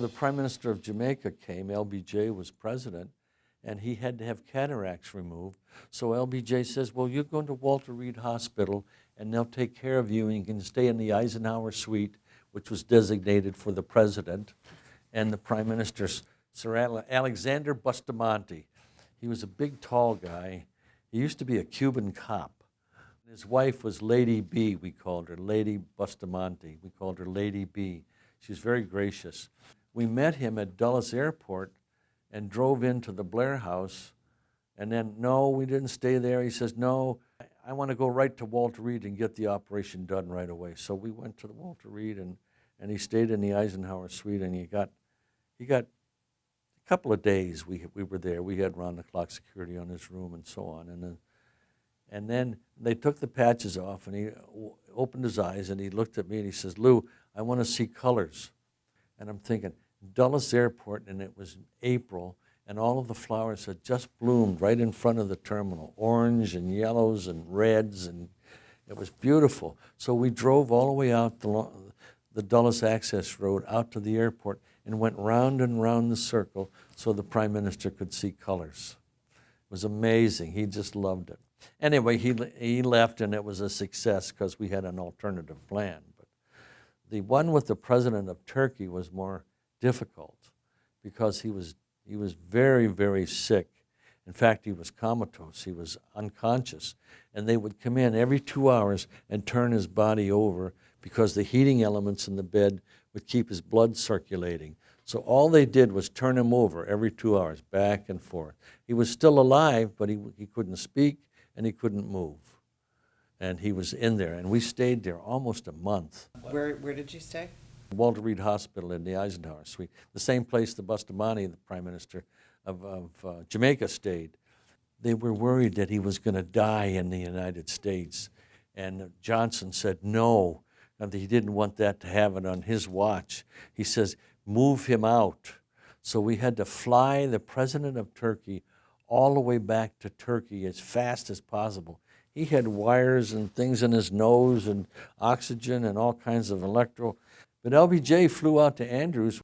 the Prime Minister of Jamaica came, LBJ was president, and he had to have cataracts removed. So LBJ says, well, you're going to Walter Reed Hospital, and they'll take care of you, and you can stay in the Eisenhower suite, which was designated for the president. And the Prime Minister, Sir Alexander Bustamante, he was a big, tall guy. He used to be a Cuban cop. His wife was Lady B, we called her, Lady Bustamante. We called her Lady B. She was very gracious. We met him at Dulles Airport and drove into the Blair House. And then, no, we didn't stay there. He says, no, I want to go right to Walter Reed and get the operation done right away. So we went to the Walter Reed, and he stayed in the Eisenhower suite, and he got a couple of days we were there. We had round-the-clock security on his room and so on. And then they took the patches off, and he opened his eyes, and he looked at me, and he says, Lou, I want to see colors. And I'm thinking, Dulles Airport, and it was April, and all of the flowers had just bloomed right in front of the terminal, orange and yellows and reds, and it was beautiful. So we drove all the way out the Dulles Access Road out to the airport and went round and round the circle so the Prime Minister could see colors. It was amazing. He just loved it. Anyway, he left, and it was a success because we had an alternative plan. But the one with the President of Turkey was more difficult because he was very, very sick. In fact, he was comatose. He was unconscious. And they would come in every 2 hours and turn his body over because the heating elements in the bed would keep his blood circulating. So all they did was turn him over every 2 hours, back and forth. He was still alive, but he couldn't speak and he couldn't move. And he was in there, and we stayed there almost a month. Where did you stay? Walter Reed Hospital in the Eisenhower suite, the same place the Bustamante, the Prime Minister of Jamaica, stayed. They were worried that he was going to die in the United States, and Johnson said no, and he didn't want that to happen on his watch. He says, move him out. So we had to fly the President of Turkey all the way back to Turkey as fast as possible. He had wires and things in his nose and oxygen and all kinds of electro. But LBJ flew out to Andrews,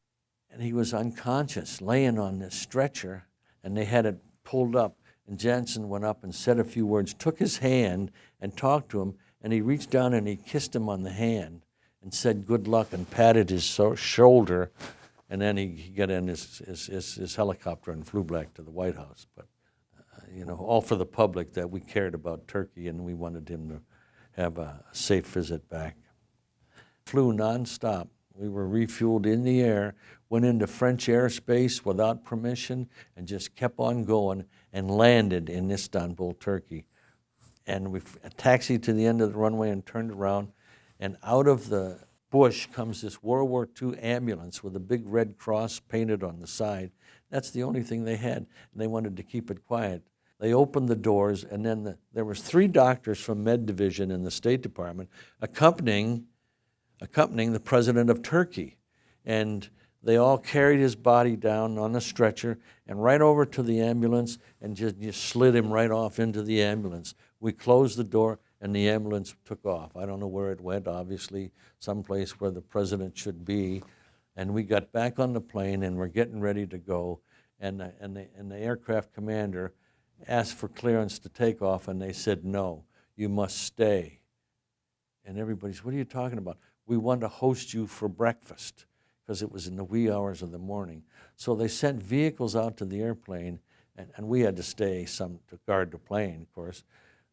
and he was unconscious, laying on this stretcher, and they had it pulled up. And Johnson went up and said a few words, took his hand and talked to him, and he reached down and he kissed him on the hand and said good luck and patted his shoulder, and then he got in his helicopter and flew back to the White House. But all for the public that we cared about Turkey, and we wanted him to have a safe visit back. Flew nonstop. We were refueled in the air, went into French airspace without permission, and just kept on going and landed in Istanbul, Turkey. And we taxied to the end of the runway and turned around, and out of the bush comes this World War II ambulance with a big red cross painted on the side. That's the only thing they had, and they wanted to keep it quiet. They opened the doors, and then there was 3 doctors from Med Division in the State Department accompanying the President of Turkey. And they all carried his body down on a stretcher and right over to the ambulance and just slid him right off into the ambulance. We closed the door, and the ambulance took off. I don't know where it went, obviously, someplace where the president should be. And we got back on the plane, and we're getting ready to go. And the aircraft commander asked for clearance to take off, and they said, no, you must stay. And everybody's, what are you talking about? We want to host you for breakfast, because it was in the wee hours of the morning. So they sent vehicles out to the airplane, and we had to stay to guard the plane, of course.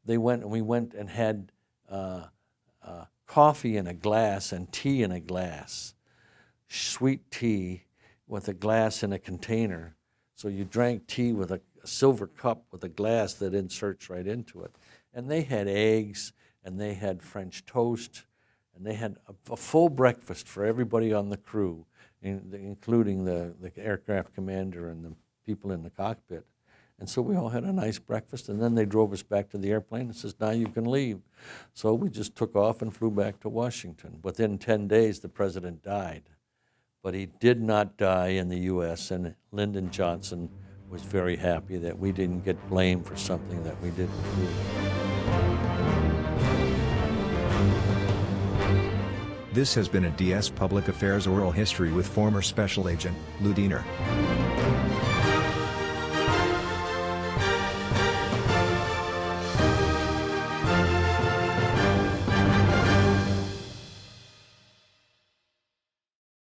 We went and had coffee in a glass and tea in a glass, sweet tea with a glass in a container. So you drank tea with a silver cup with a glass that inserts right into it. And they had eggs, and they had French toast, and they had a full breakfast for everybody on the crew, including the aircraft commander and the people in the cockpit. And so we all had a nice breakfast, and then they drove us back to the airplane and says, now you can leave. So we just took off and flew back to Washington. Within 10 days, the president died. But he did not die in the U.S., and Lyndon Johnson was very happy that we didn't get blamed for something that we didn't do. This has been a DS Public Affairs Oral History with former Special Agent, Lou Diener.